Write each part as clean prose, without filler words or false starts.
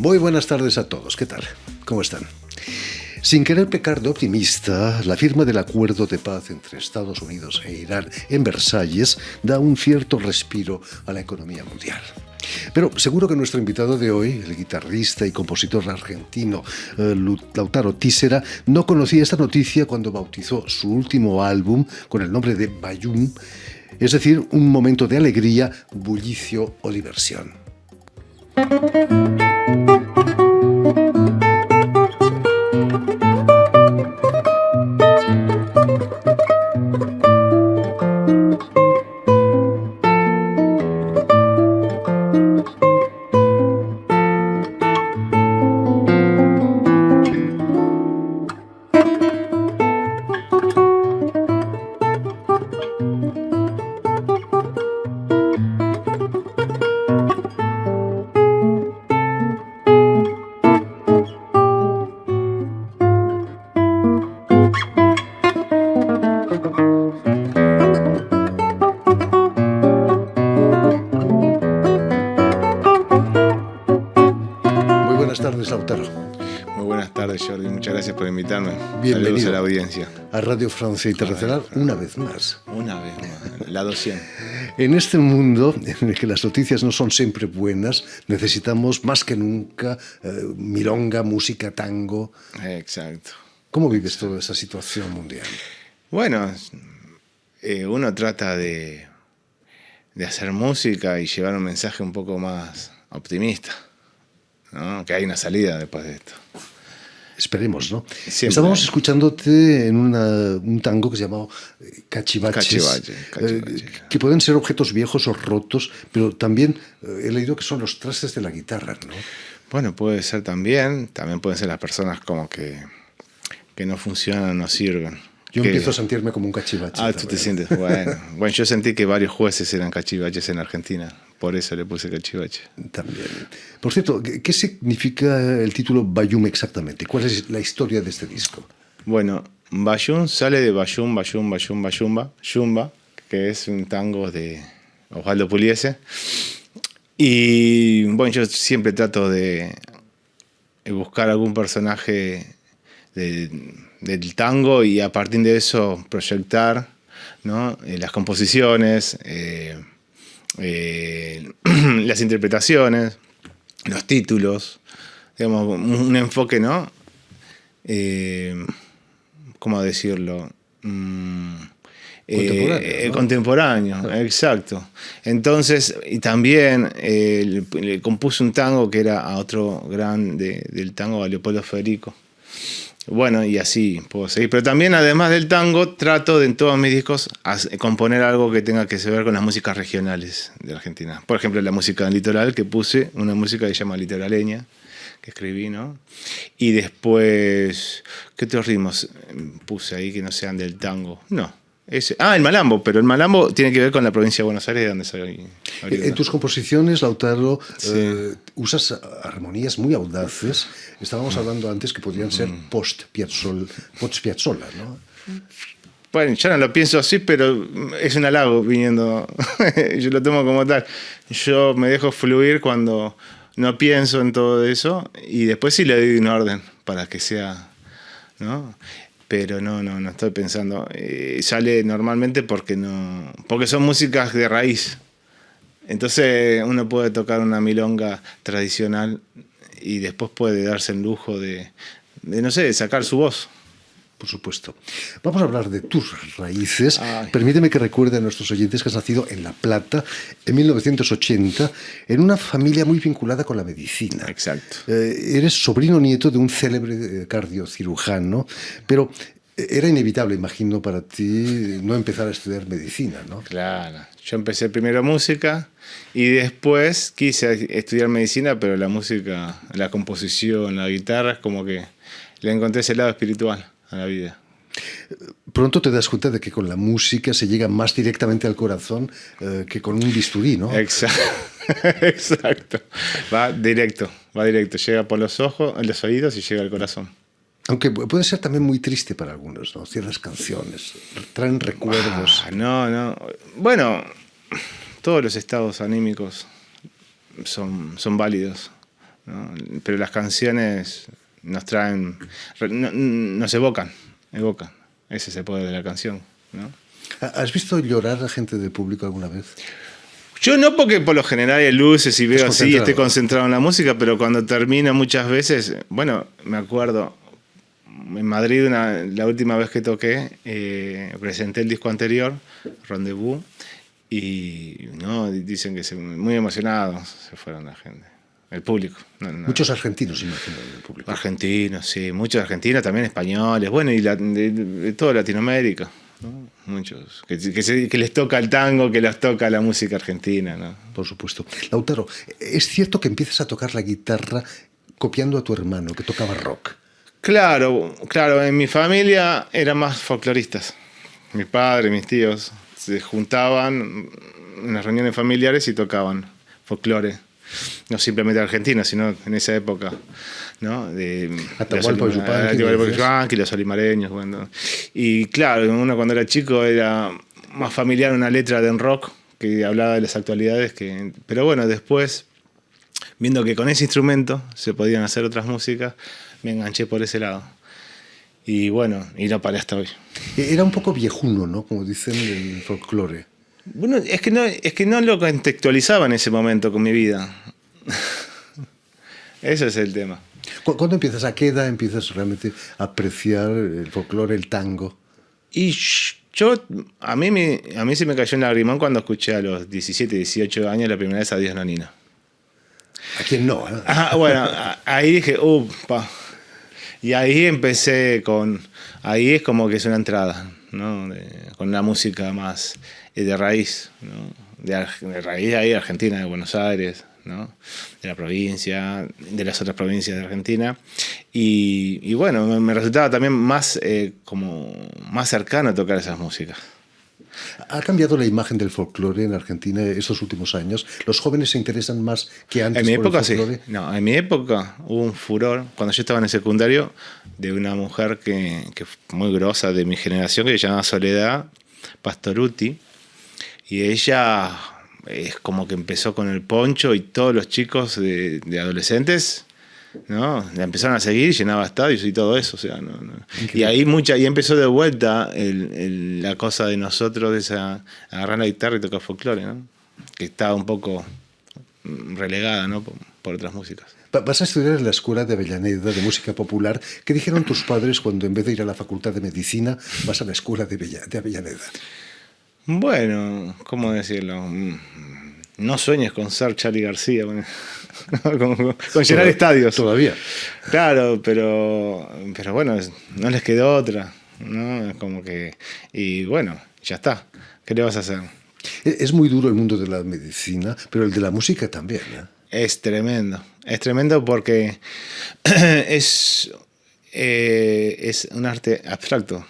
Muy buenas tardes a todos. ¿Qué tal? ¿Cómo están? Sin querer pecar de optimista, la firma del acuerdo de paz entre Estados Unidos e Irán en Versalles da un cierto respiro a la economía mundial. Pero seguro que nuestro invitado de hoy, el guitarrista y compositor argentino Lautaro Tísera, no conocía esta noticia cuando bautizó su último álbum con el nombre de Bayún, es decir, un momento de alegría, bullicio o diversión. Lautaro. Muy buenas tardes, Jordi. Muchas gracias por invitarme. Bienvenido. Saludos a la audiencia. A Radio Francia Internacional, una vez más. Una vez más, la 200. En este mundo en el que las noticias no son siempre buenas, necesitamos más que nunca milonga, música, tango. Exacto. ¿Cómo vives toda esa situación mundial? Bueno, uno trata de hacer música y llevar un mensaje un poco más optimista, ¿no? Que hay una salida después de esto. Esperemos, ¿no? Siempre. Estábamos escuchándote en un tango que se llamaba Cachivaches, Cachivache. Que pueden ser objetos viejos o rotos, pero también he leído que son los trastes de la guitarra, ¿no? Bueno, puede ser también pueden ser las personas como que no funcionan, no sirven. Yo empiezo a sentirme como un cachivache. Ah, tú te sientes, bueno, yo sentí que varios jueces eran cachivaches en Argentina, por eso le puse cachivache. También. Por cierto, ¿qué significa el título Bayún exactamente? ¿Cuál es la historia de este disco? Bueno, Bayún sale de Bayún, Yumba, que es un tango de Osvaldo Pugliese. Y bueno, yo siempre trato de buscar algún personaje del tango y a partir de eso proyectar, ¿no? Las composiciones, las interpretaciones, los títulos, digamos, un enfoque, ¿no? ¿Cómo decirlo? Contemporáneo, ¿no? Exacto. Entonces, y también le compuse un tango que era a otro gran del tango, a Leopoldo Federico. Bueno, y así puedo seguir. Pero también, además del tango, trato de en todos mis discos componer algo que tenga que ver con las músicas regionales de Argentina. Por ejemplo, la música del litoral, que puse una música que se llama Litoraleña, que escribí, ¿no? Y después, ¿qué otros ritmos puse ahí que no sean del tango? No. El malambo, pero el malambo tiene que ver con la provincia de Buenos Aires, de donde soy. En tus composiciones, Lautaro, sí. Usas armonías muy audaces. Estábamos hablando antes que podrían ser post-Piazzolla, ¿no? Bueno, yo no lo pienso así, pero es un halago viniendo. Yo lo tomo como tal. Yo me dejo fluir cuando no pienso en todo eso y después sí le doy un orden para que sea, ¿no? Pero no estoy pensando. Sale normalmente porque son músicas de raíz. Entonces uno puede tocar una milonga tradicional y después puede darse el lujo de no sé, de sacar su voz. Por supuesto. Vamos a hablar de tus raíces. Ay. Permíteme que recuerde a nuestros oyentes que has nacido en La Plata en 1980, en una familia muy vinculada con la medicina. Exacto. Eres sobrino nieto de un célebre cardiocirujano, pero era inevitable, imagino, para ti no empezar a estudiar medicina, ¿no? Claro. Yo empecé primero música y después quise estudiar medicina, pero la música, la composición, la guitarra, es como que le encontré ese lado espiritual a la vida. Pronto te das cuenta de que con la música se llega más directamente al corazón que con un bisturí, ¿no? Exacto. Va directo. Llega por los ojos, los oídos y llega al corazón. Aunque puede ser también muy triste para algunos, ¿no? Ciertas canciones traen recuerdos. No. Bueno, todos los estados anímicos son válidos. ¿no? Pero las canciones nos traen, nos evocan. Ese es el poder de la canción, ¿no? ¿Has visto llorar a gente del público alguna vez? Yo no, porque por lo general hay luces y veo así, estoy concentrado en la música, pero cuando termino muchas veces, bueno, me acuerdo, en Madrid la última vez que toqué, presenté el disco anterior, Rendezvous, y no, dicen que muy emocionados se fueron la gente, el público. No. Muchos argentinos, imagino, en el público. Argentinos, sí, muchos argentinos, también españoles, bueno, y de toda Latinoamérica, ¿no? Muchos, que les toca el tango, que les toca la música argentina, ¿no? Por supuesto. Lautaro, ¿es cierto que empiezas a tocar la guitarra copiando a tu hermano, que tocaba rock? Claro, en mi familia eran más folcloristas. Mi padre, mis tíos se juntaban en las reuniones familiares y tocaban folclore. No simplemente argentino, sino en esa época, ¿no? Atahualpa Yupanqui, los olimareños. Bueno. Y claro, uno cuando era chico era más familiar una letra de rock que hablaba de las actualidades. Pero bueno, después, viendo que con ese instrumento se podían hacer otras músicas, me enganché por ese lado. Y bueno, y no paré hasta hoy. Era un poco viejuno, ¿no? Como dicen el folclore. Bueno, es que no lo contextualizaba en ese momento con mi vida. Ese es el tema. ¿Cuándo empiezas? ¿A qué edad empiezas realmente a apreciar el folclore, el tango? Y a mí se me cayó un lagrimón cuando escuché a los 17, 18 años la primera vez a Dios Nonino. ¿A quién no? Bueno, ahí dije, upa. Y ahí empecé ahí es como que es una entrada, ¿no? Con una música más de raíz, ¿no? De raíz de ahí, Argentina, de Buenos Aires, ¿no? De la provincia, de las otras provincias de Argentina. Y bueno, me resultaba también más cercano tocar esas músicas. ¿Ha cambiado la imagen del folclore en Argentina estos últimos años? ¿Los jóvenes se interesan más que antes en mi por época, el folclore? Sí. No, en mi época hubo un furor, cuando yo estaba en el secundario, de una mujer que fue muy grosa de mi generación, que se llamaba Soledad Pastoruti. Y ella es como que empezó con el poncho y todos los chicos de adolescentes, ¿no? La empezaron a seguir, llenaba estadios y todo eso, o sea, no. Y ahí y empezó de vuelta la cosa de nosotros de agarrar la guitarra y tocar folclore, ¿no? Que estaba un poco relegada, ¿no? por otras músicas. Vas a estudiar en la Escuela de Avellaneda de Música Popular. ¿Qué dijeron tus padres cuando en vez de ir a la Facultad de Medicina vas a la Escuela de Avellaneda? Bueno, ¿cómo decirlo? No sueñes con ser Charly García, con llenar estadios. Todavía. Claro, pero bueno, no les quedó otra, ¿no? Es como que... Y bueno, ya está. ¿Qué le vas a hacer? Es muy duro el mundo de la medicina, pero el de la música también, ¿eh? Es tremendo porque es un arte abstracto.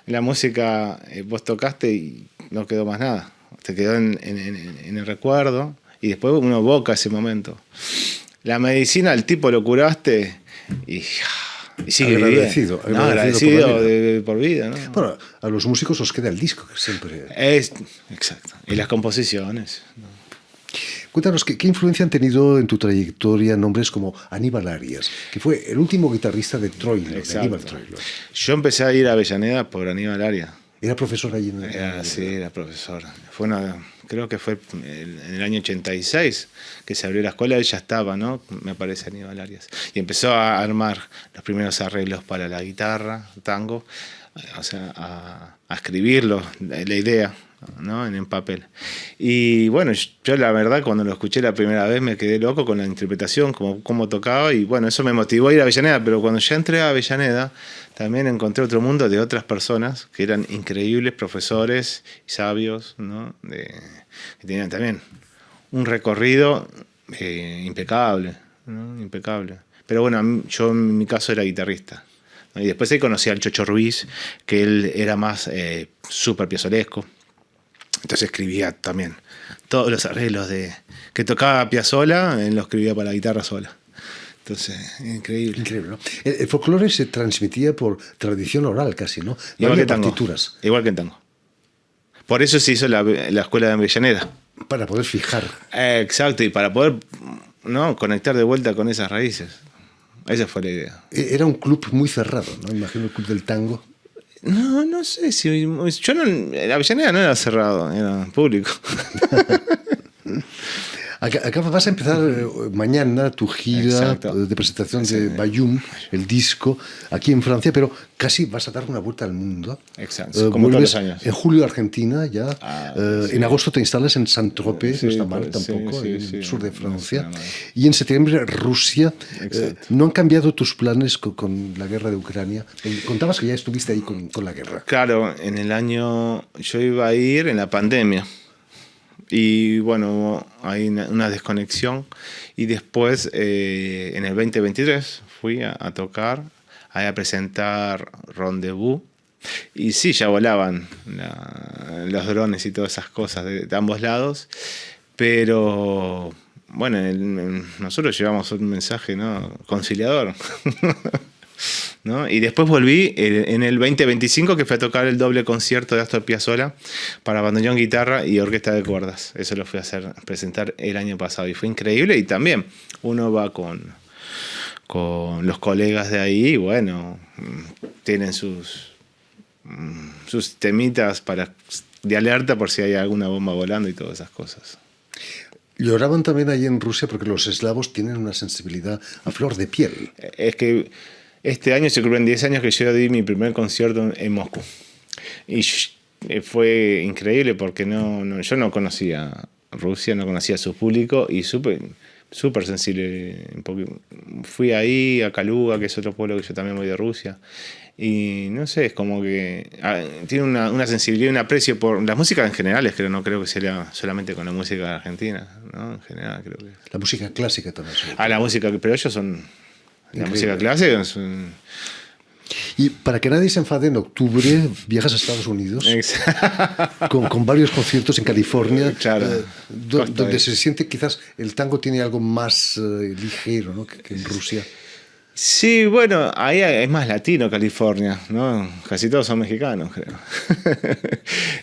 La música vos tocaste y no quedó más nada. Te quedó en el recuerdo y después uno evoca ese momento. La medicina, el tipo lo curaste y sigue agradecido, viviendo. Agradecido por vida, ¿no? Bueno, a los músicos os queda el disco, que siempre... Exacto. Y las composiciones, ¿no? Cuéntanos, ¿qué influencia han tenido en tu trayectoria nombres como Aníbal Arias, que fue el último guitarrista de Troilo, de Aníbal Troilo? Yo empecé a ir a Avellaneda por Aníbal Arias. ¿Era profesor allí en Sí, era profesor. Creo que fue en el año 86 que se abrió la escuela, él ya estaba, ¿no? Me parece Aníbal Arias. Y empezó a armar los primeros arreglos para la guitarra, tango, o sea, a escribirlo, la idea, ¿no? En papel. Y bueno, yo la verdad cuando lo escuché la primera vez me quedé loco con la interpretación, cómo tocaba, y bueno, eso me motivó a ir a Avellaneda, pero cuando ya entré a Avellaneda también encontré otro mundo de otras personas que eran increíbles profesores y sabios, ¿no? Que tenían también un recorrido impecable, ¿no? Impecable. Pero bueno, yo en mi caso era guitarrista, ¿no? Y después ahí conocí al Chocho Ruiz, que él era más súper piazolesco. Entonces escribía también todos los arreglos que tocaba Piazzolla, él lo escribía para la guitarra sola. Entonces, increíble. Increíble, ¿no? El folclore se transmitía por tradición oral casi, ¿no? Igual que partituras. Igual que en tango. Por eso se hizo la escuela de Avellaneda. Para poder fijar. Exacto, y para poder ¿no? Conectar de vuelta con esas raíces. Esa fue la idea. Era un club muy cerrado, ¿no? Imagino el club del tango. No sé si... Yo no, la Avellaneda no era cerrado, era público. Acá vas a empezar mañana tu gira de presentación de Bayoum, el disco, aquí en Francia, pero casi vas a dar una vuelta al mundo. Exacto, como todos los años. En julio Argentina ya, sí. En agosto te instalas en Saint-Tropez, no está mal tampoco, en el sur de Francia. Y en septiembre Rusia. ¿No han cambiado tus planes con la guerra de Ucrania? Contabas que ya estuviste ahí con la guerra. Claro, en el año... Yo iba a ir en la pandemia. Y bueno, hay una desconexión. Y después, en el 2023, fui a tocar, a presentar Rendezvous. Y sí, ya volaban los drones y todas esas cosas de ambos lados. Pero bueno, nosotros llevamos un mensaje, ¿no?, conciliador. ¿No? Y después volví en el 2025, que fui a tocar el doble concierto de Astor Piazzolla para bandoneón, guitarra y orquesta de cuerdas. Eso lo fui a presentar el año pasado y fue increíble. Y también uno va con los colegas de ahí y bueno, tienen sus temitas de alerta por si hay alguna bomba volando y todas esas cosas. Lloraban también ahí en Rusia porque los eslavos tienen una sensibilidad a flor de piel. Es que este año se cumplen 10 años que yo di mi primer concierto en Moscú. Y fue increíble porque yo no conocía Rusia, no conocía a su público y súper sensible. Fui ahí a Kaluga, que es otro pueblo que yo también voy de Rusia. Y no sé, es como que tiene una sensibilidad y un aprecio por la música en general, no creo que sea solamente con la música argentina, ¿no? En general creo que... La música clásica también. La música, pero ellos son... La música clásica es Y para que nadie se enfade, en octubre viajas a Estados Unidos con varios conciertos en California, claro, donde se siente quizás el tango tiene algo más ligero, ¿no?, que en Rusia. Sí, bueno, ahí es más latino California, ¿no? Casi todos son mexicanos, creo.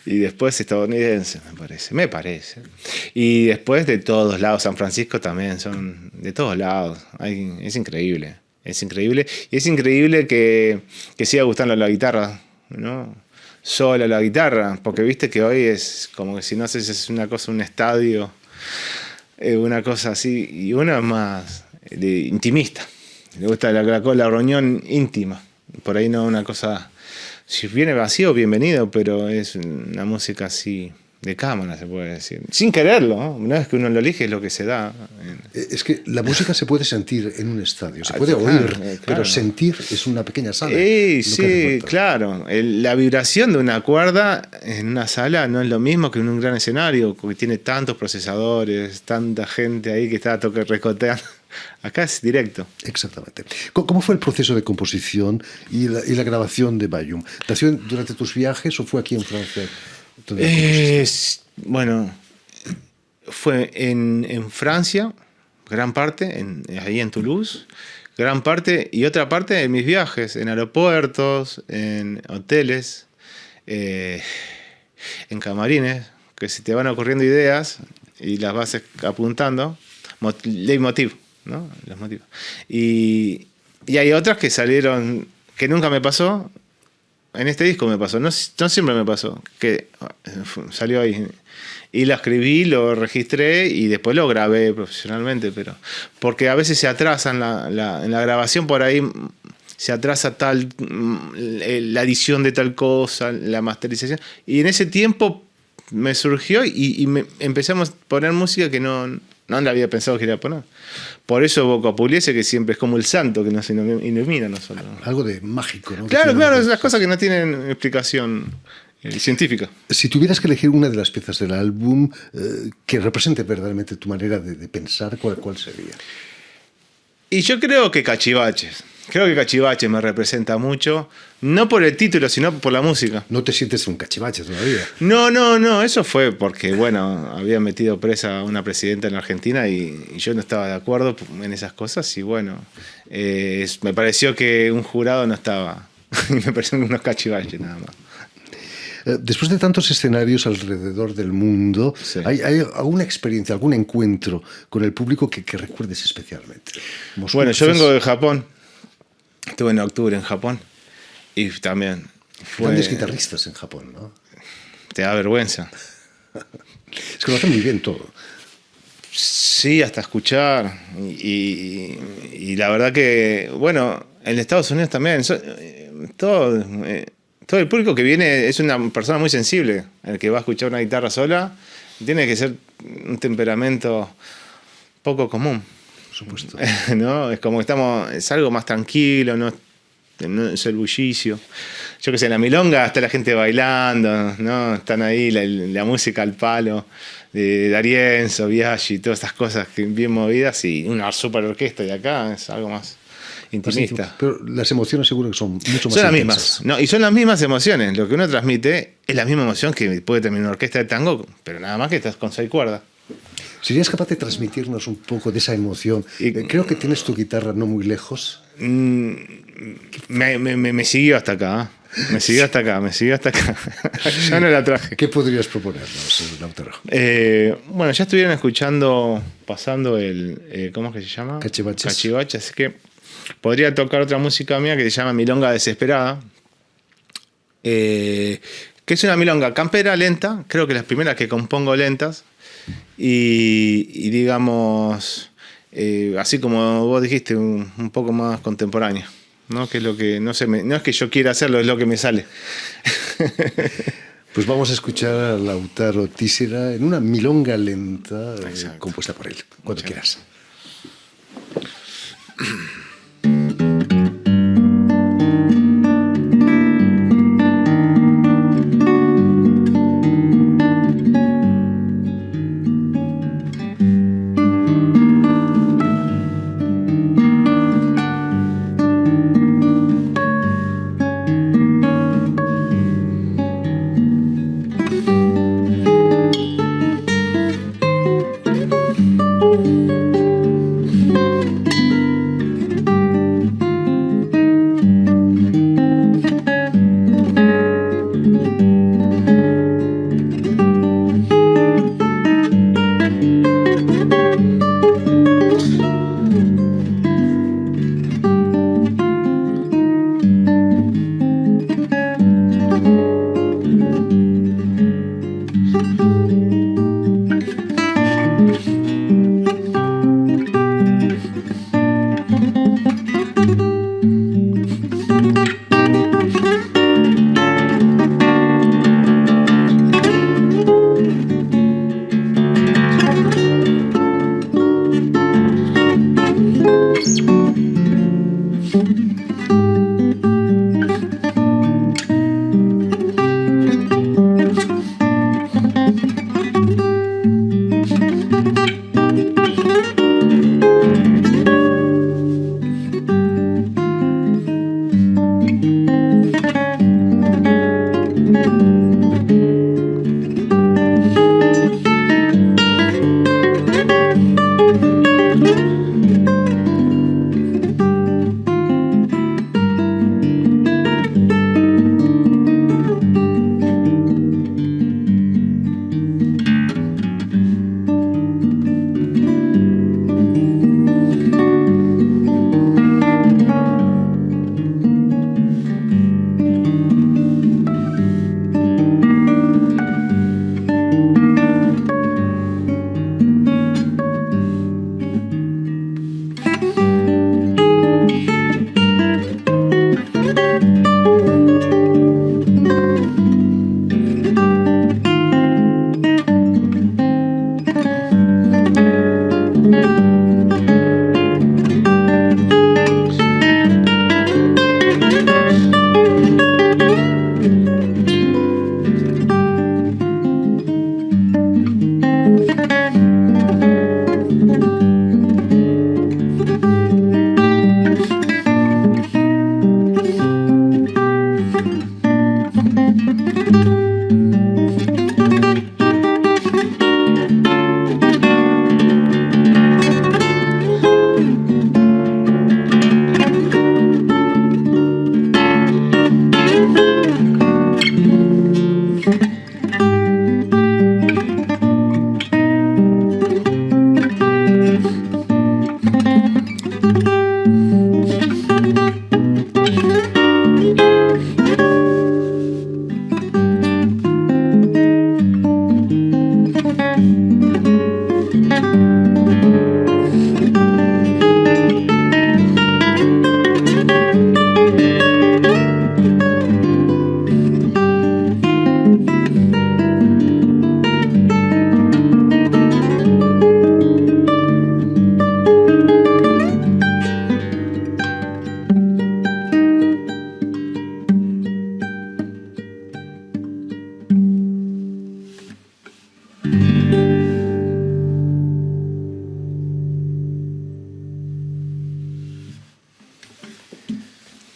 Y después estadounidenses, me parece. Y después de todos lados, San Francisco también, son de todos lados. Es increíble. Es increíble. Y es increíble que siga gustando la guitarra, ¿no? Sola la guitarra, porque viste que hoy es como que si no haces es una cosa, un estadio, una cosa así, y uno es más intimista. Le gusta la reunión íntima. Por ahí no una cosa... Si viene vacío, bienvenido, pero es una música así de cámara, se puede decir. Sin quererlo, ¿no? Una vez que uno lo elige es lo que se da. Es que la música se puede sentir en un estadio, se puede oír, claro. Pero sentir es una pequeña sala. Sí, claro. La vibración de una cuerda en una sala no es lo mismo que en un gran escenario, que tiene tantos procesadores, tanta gente ahí que está recoteando. Acá es directo. Exactamente. ¿Cómo fue el proceso de composición y la grabación de Bayoum? ¿Nació durante tus viajes o fue aquí en Francia? Bueno, fue en Francia, gran parte, ahí en Toulouse, gran parte, y otra parte en mis viajes, en aeropuertos, en hoteles, en camarines, que se te van ocurriendo ideas y las vas apuntando, leitmotiv, ¿no? Los motivos. Y hay otras que salieron, que nunca me pasó. En este disco me pasó, no siempre me pasó, que salió ahí. Y lo escribí, lo registré y después lo grabé profesionalmente, pero porque a veces se atrasa en la grabación, por ahí se atrasa la edición de tal cosa, la masterización. Y en ese tiempo me surgió y empezamos a poner música que no la había pensado que iba a poner. Por eso Boca Pugliese, que siempre es como el santo que nos ilumina a nosotros. Algo de mágico, ¿no? Claro, esas cosas que no tienen explicación científica. Si tuvieras que elegir una de las piezas del álbum que represente verdaderamente tu manera de pensar, ¿cuál sería? Y yo creo que Cachivaches. Creo que Cachivaches me representa mucho, no por el título, sino por la música. ¿No te sientes un cachivache todavía? No, eso fue porque, bueno, había metido presa a una presidenta en Argentina y yo no estaba de acuerdo en esas cosas y bueno, me pareció que un jurado no estaba, me parecieron unos cachivaches nada más. Después de tantos escenarios alrededor del mundo, Sí. ¿hay alguna experiencia, algún encuentro con el público que recuerdes especialmente? Moscú, Bueno, yo quizás. vengo de Japón. Estuve en octubre en Japón. Y también fue... Grandes guitarristas en Japón, ¿no? Te da vergüenza. Es que lo hacen muy bien todo. Sí, hasta escuchar. Y la verdad que, bueno, en Estados Unidos también. Todo, todo el público que viene es una persona muy sensible. El que va a escuchar una guitarra sola tiene que ser un temperamento poco común. Por supuesto. ¿No? Es como es algo más tranquilo, no es el bullicio. Yo que sé, en la milonga está la gente bailando, ¿no? Están ahí la música al palo de D'Arienzo, Biaggi, todas estas cosas bien movidas, y una super orquesta, y acá es algo más intimista. Pero las emociones seguro que son mucho más Son las intensas. mismas, ¿no? Y son las mismas emociones. Lo que uno transmite es la misma emoción que puede tener una orquesta de tango, pero nada más que estás con 6 cuerdas. ¿Serías capaz de transmitirnos un poco de esa emoción? Creo que tienes tu guitarra no muy lejos. Me siguió hasta acá. Me siguió hasta acá. Ya no la traje. ¿Qué podrías proponernos, Lautaro? Bueno, ya estuvieron escuchando, pasando ¿cómo es que se llama? Cachivaches. Cachivaches, así que podría tocar otra música mía que se llama Milonga Desesperada. Que es una milonga campera lenta, creo que las primeras que compongo lentas. Y digamos, así como vos dijiste, un poco más contemporánea, ¿no? Que es lo que, no sé, no es que yo quiera hacerlo, es lo que me sale. Pues vamos a escuchar a Lautaro Tísera en una milonga lenta compuesta por él, cuando quieras.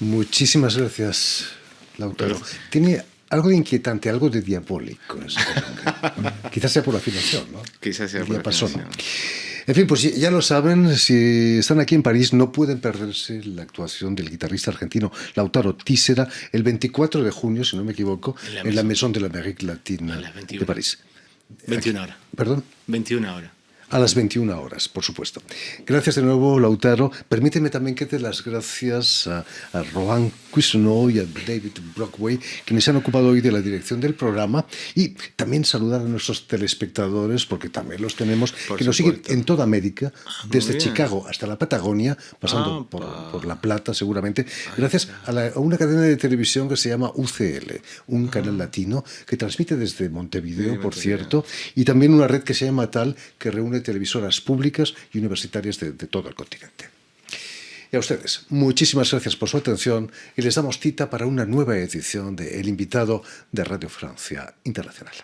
Muchísimas gracias, Lautaro. Tiene algo de inquietante, algo de diabólico. Quizás sea por la afinación, ¿no? Quizás sea por la afinación. En fin, pues ya lo saben, si están aquí en París no pueden perderse la actuación del guitarrista argentino Lautaro Tísera el 24 de junio, si no me equivoco, en la Maison de l'Amérique Latine de París. 21 horas. ¿Perdón? 21 horas. A las 21 horas, por supuesto. Gracias de nuevo, Lautaro. Permíteme también que dé las gracias a Rohan Cuisenot y a David Brockway, quienes se han ocupado hoy de la dirección del programa, y también saludar a nuestros telespectadores, porque también los tenemos, que nos siguen en toda América, desde Chicago hasta la Patagonia, pasando por La Plata, seguramente, gracias a una cadena de televisión que se llama UCL, un canal latino que transmite desde Montevideo, por cierto, y también una red que se llama TAL, que reúne televisoras públicas y universitarias de todo el continente. Y a ustedes, muchísimas gracias por su atención y les damos cita para una nueva edición de El Invitado de Radio Francia Internacional.